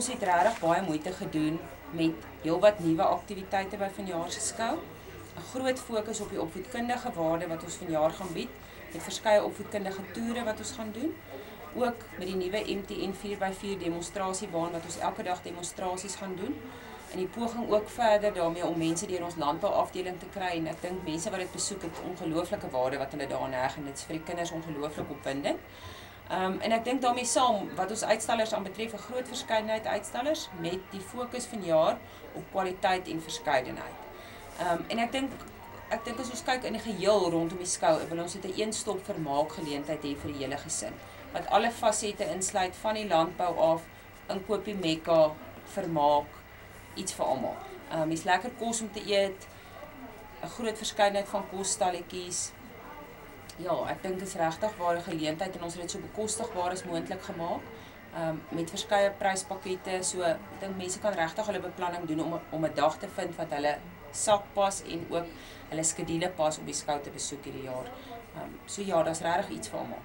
ons het regtig baie moeite gedoen met heelwat nuwe aktiwiteite by vanjaar se skou. 'n Groot fokus op die opvoedkundige waarde wat ons vanjaar gaan bied, met verskeie opvoedkundige toere wat ons gaan doen. Ook met die nuwe MTN 4x4 demonstrasiebaan wat ons elke dag demonstrasies gaan doen. En die poging ook verder daarmee om mense deur ons landbouafdeling te kry, en ek dink mense wat dit besoek het ongelooflike waarde wat hulle daarin heg, en dit is vir die kinders ongelooflik opwindend. En ek dink daarmee saam wat ons uitstallers aanbetref 'n groot verskeidenheid uitstallers met die fokus vanjaar op kwaliteit en verskeidenheid. En ek dink as ons kyk in die geheel rondom die skou, wil ons dit 'n een-stop vermaakgeleentheid hê vir die hele gesin, wat alle fasette insluit van die landbou af, inkoopie mekka, vermaak, iets vir almal. Is lekker kos om te eet, 'n groot verskeidenheid van kosstalletjies. Ja, ek dink is regtig waar 'n geleentheid en ons het dit so bekostigbaar as moontlik gemaak. Met verskeie pryspakkette, so ek dink mense kan regtig hulle beplanning doen om 'n dag te vind wat hulle sak pas en ook hulle skedule pas om die skou te besoek hierdie jaar. So ja, daar's regtig iets vir almal.